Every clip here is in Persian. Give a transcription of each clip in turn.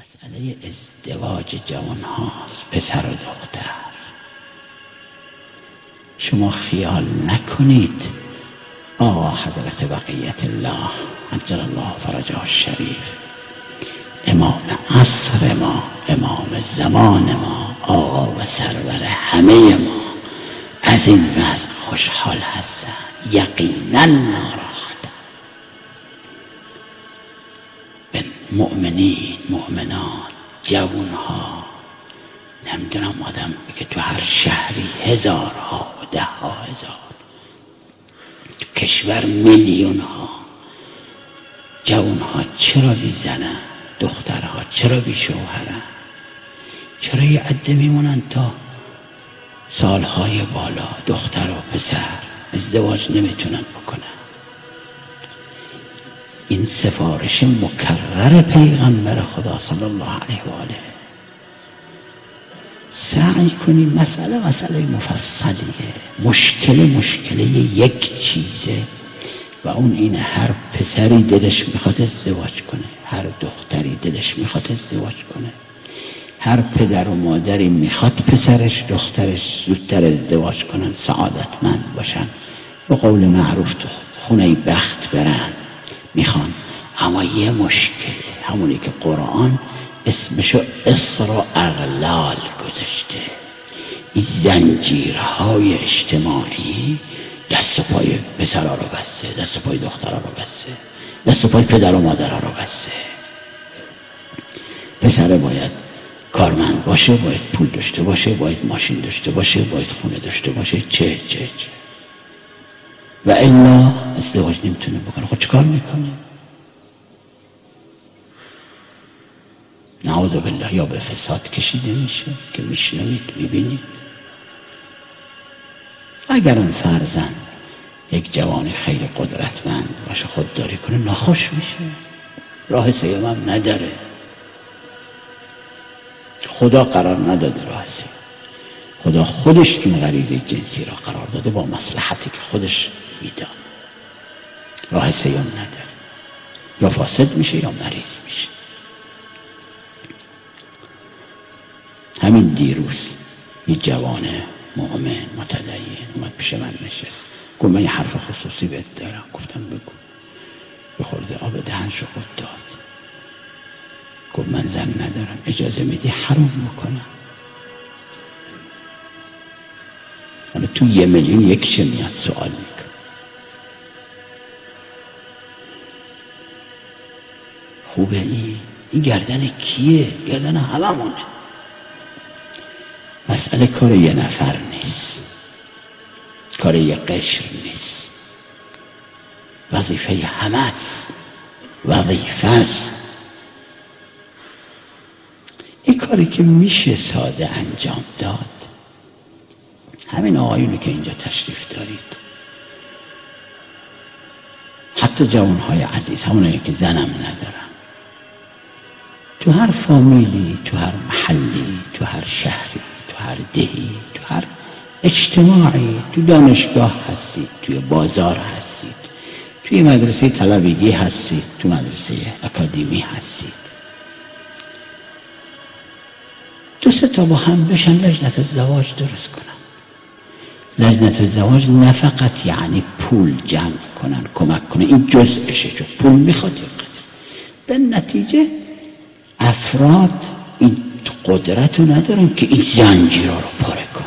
مسئله ازدواج جوان هاست، پسر و دختر. شما خیال نکنید آقا حضرت بقیت الله عجل الله فرجه الشریف، امام عصر ما، امام زمان ما، آقا و سرور همه ما از این وضع خوشحال هستن، یقینا ناراحتن. به مؤمنین، مؤمنات، جوانها، نمیدونم آدم که تو هر شهری هزارها و دهها هزار، تو کشور میلیونها جوانها چرا بی زنن؟ دخترها چرا بی شوهرن؟ چرا یه عده میمونن تا سالهای بالا؟ دختر و پسر ازدواج نمیتونن بکنن. این سفارش مکرر پیغمبر خدا صلی الله علیه و آله. سعی کنیم مسئله مفصلیه، مشکل یک چیزه و اون اینه هر پسری دلش میخواد ازدواج کنه، هر دختری دلش میخواد ازدواج کنه، هر پدر و مادری میخواد پسرش دخترش زودتر ازدواج کنن، سعادتمند باشن، به قول معروف تو خونه بخت برن میخوان. اما یه مشکله، همونی که قرآن اسمشو اسر و اغلال گذاشته، این زنجیرهای اجتماعی دست و پای پسرها رو بسته، دست و پای دخترها رو بسته، دست و پای پدر و مادرها رو بسته. پسر باید کارمند باشه، باید پول داشته باشه، باید ماشین داشته باشه، باید خونه داشته باشه، چه و الا ازدواج نمیتونه بکنه. خود چکار میکنه؟ نعوذ بالله یا به فساد کشیده میشه که میشنوید میبینید. اگر اون فرزند یک جوان خیلی قدرتمند باشه خودداری کنه ناخوش میشه، راه سیام هم نداره، خدا قرار نداده راه سیام. خدا خودش این غریزه جنسی را قرار داده با مصلحتی که خودش میدانه. راه سیام نداره، یا فاسد میشه یا مریض میشه. همین دیروز یه جوان مؤمن متدین اومد پیش من نشست، گفت من یه حرف خصوصی بهت دارم. گفتم بگو. به خورده آب دهنشو خود داد. گفت من زن ندارم، اجازه میدی حرام بکنم؟ حالا تو 1,000,000 چه میاد سوال میکن. خوبه این گردن کیه؟ گردن هممونه. مسئله کار یه نفر نیست، کار یه قشر نیست، وظیفه همه است، وظیفه است. این کاری که میشه ساده انجام داد. همین آقایونی که اینجا تشریف دارید، حتی جوانهای عزیز، همونایی که زنم ندارن، تو هر فامیلی، تو هر محلی، تو هر شهری، تو هر دهی، تو هر اجتماعی، تو دانشگاه هستید، توی بازار هستید، توی مدرسه طلبگی هستید، تو مدرسه اکادمی هستید، 2-3 تا با هم بشن لجنت الزواج درست کنن. لجنت الزواج نه فقط یعنی پول جمع کنن، کمک کنن، این جزءشه، چون پول میخواد یه قدر. به نتیجه افراد این قدرت رو ندارن که این زنجیرها رو پاره کنن.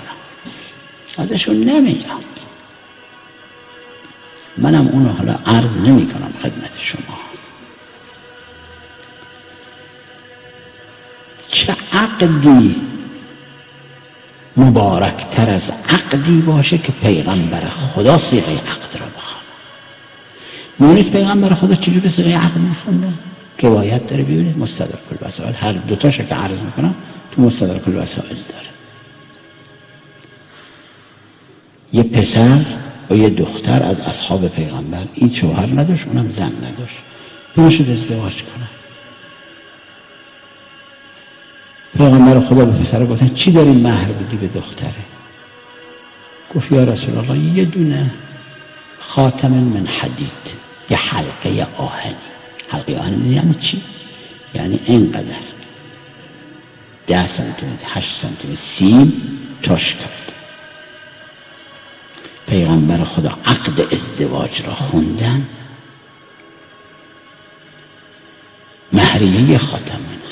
ازشون نمیاد. منم اونو حالا عرض نمی کنم خدمت شما. چه عقدی مبارکتر از عقدی باشه که پیغمبر خدا صیغه عقد را بخوانه. می‌بینید پیغمبر خدا چجوری صیغه عقد می‌خوانده؟ روایت داره، ببینید مستدرک الوسائل، هر دوتاشو که عرض میکنم تو مستدرک الوسائل داره. یه پسر و یه دختر از اصحاب پیغمبر، این شوهر نداشت اونم زن نداشت، نمیشد ازدواج کنه. پیغمبر خدا به پسر گفتن چی داری مهر بدی به دختره؟ گفت یا رسول الله یه دونه خاتم من حدید، یه حلقه آهنی. حلقه آهنی یعنی چی؟ یعنی اینقدر 10 سانتیمتر 8 سانتیمتر سیم تاش کرد. پیغمبر خدا عقد ازدواج را خوندن، مهریه خاتم النبیین.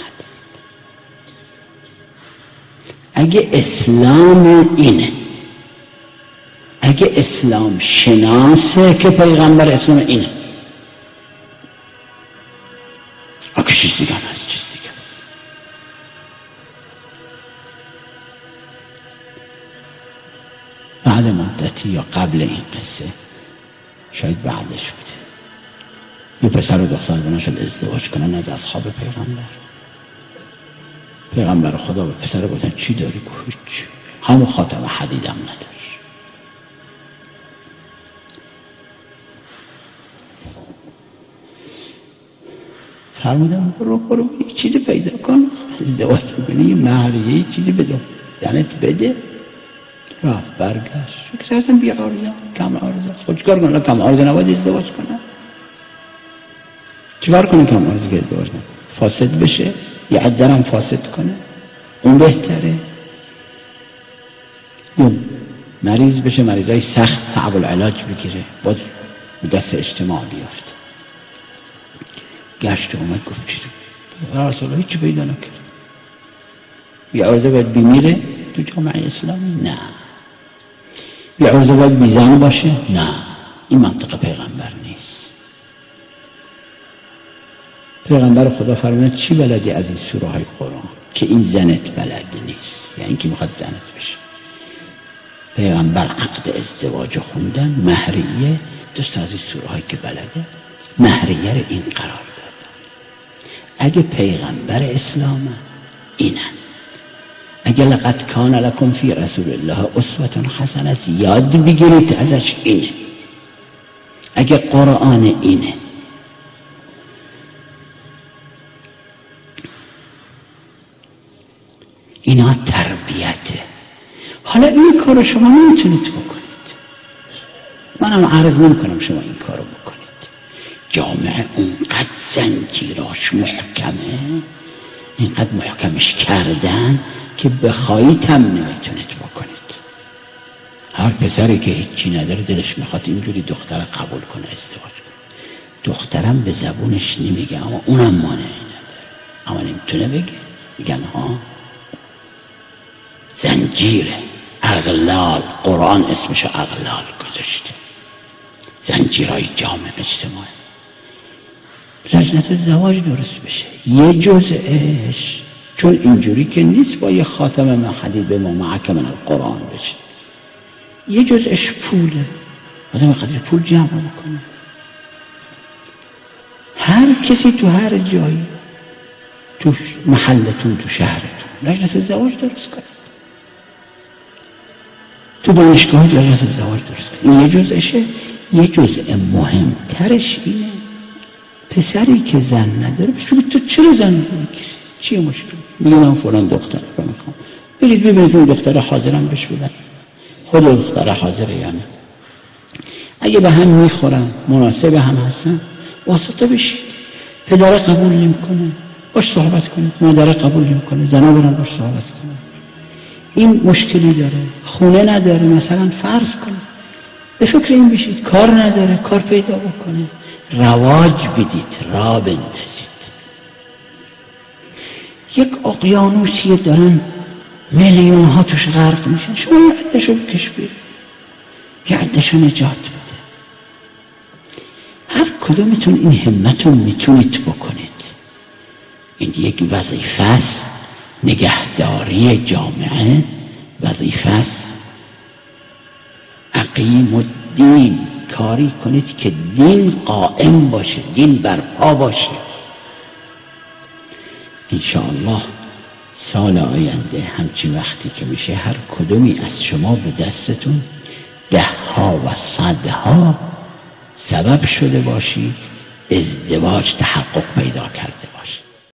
اگه اسلام اینه، اگه اسلام شناسه که پیغمبر اسلام اینه، اگه چیز دیگه هم هست، چیز دیگه هست. بعد مدتی یا قبل این قصه، شاید بعدش بوده، یه پسر و دختر بنا شد ازدواج کنن از اصحاب پیغمبر خدا به پسر گفتن چی داری؟ گفت هیچ، همون خاتم حدیدم نداشت. فرمودم برو یه چیزی پیدا کن، ازدواج بکنی، یه مهریه، یه چیزی بده، زنت بده. رفت برگشت، کسرتم بی عارضه، کم عارضه است. خود چکار کنه؟ کم عارضه نباید ازدواج کنه. چکار کنه کم عارضه که ازدواج کنه؟ فاسد بشه، یه عدرم فاسد کنه، اون بهتره. یا مریض بشه، مریضای سخت صعب العلاج بگیره، باز به دست اجتماع بیافته. گشت اومد گفت چیزی یا رسول الله هیچی پیدا نکرد. یه عرضه باید بیمیره تو جامعه اسلامی؟ نه. یه عرضه باید بیزن باشه؟ نه. این منطقه پیغمبر نیست. پیغمبر خدا فرمود چی بلدی از این سوره های قرآن که این زنت بلد نیست، یعنی این که میخواد زنت بشه. پیغمبر عقد ازدواج خوندن، مهریه، دوست از این سوره هایی که بلده مهریه رو این قرار داد. اگه پیغمبر اسلام اینن، اگه لقد کان لکم فی رسول الله اسوة حسنه یاد بگیرید ازش اینه، اگه قرآن اینه، اینا تربیته. حالا این کارو شما نمیتونید بکنید، منم عرض نمیکنم شما این کارو بکنید. جامعه اونقدر زنجیراش محکمه، اینقدر محکمش کردن که بخواهید هم نمیتونید بکنید. هر پسری که هیچی نداره دلش میخواد اینجوری دختر قبول کنه، ازدواج کنه. دخترم به زبونش نمیگه، اما اونم مانعی نداره، اما نمیتونه بگه. میگن ها زنجیره، اغلال، قرآن اسمشو اغلال گذاشته، زنجیرهای جامعه اجتماعی. لجنت الزواج درست بشه، یه جزءش، چون اینجوری که نیست با یه خاتم من حدید به ما معک من القرآن بشه، یه جزءش پوله، آدم قدر پول جمع بکنه. هر کسی تو هر جایی، تو محلتون، تو شهرتون لجنت الزواج درست کنه، تو دانشگاه لجنت الزواج درست کنه. این یه جزءشه. یه جزء مهمترش اینه پسری که زن نداره بهش بگید تو چرا زن نمیگیری؟ چیه مشکل؟ میگه من فلان دختر رو میخوام. برید ببینید اون دختر حاضرم بهش بدن، خود دختر حاضره یا نه. اگه به هم میخورن، مناسب هم هستن، واسطه بشید. پدر قبول نمیکنه، باش صحبت کنید. مادر قبول نمیکنه، زنا برن باش صحبت کنید. این مشکلی داره، خونه نداره، مثلا فرض کنید، به فکر این بشید. کار نداره، کار پیدا بکنه. رواج بدید، را بندازید. یک اقیانوسی دارن میلیون ها توش غرق میشن، شما یه عده‌شو بکش بیرون، یه عده‌شو نجات بده. هر کدومتون این همتون میتونید بکنید. این یک وظیفه است، نگهداری جامعه وظیفه است. اقیم الدین، کاری کنید که دین قائم باشه، دین برپا باشه. انشاءالله سال آینده همچین وقتی که میشه هر کدومی از شما به دستتون 10 ها و 100 ها سبب شده باشید ازدواج تحقق پیدا کرده.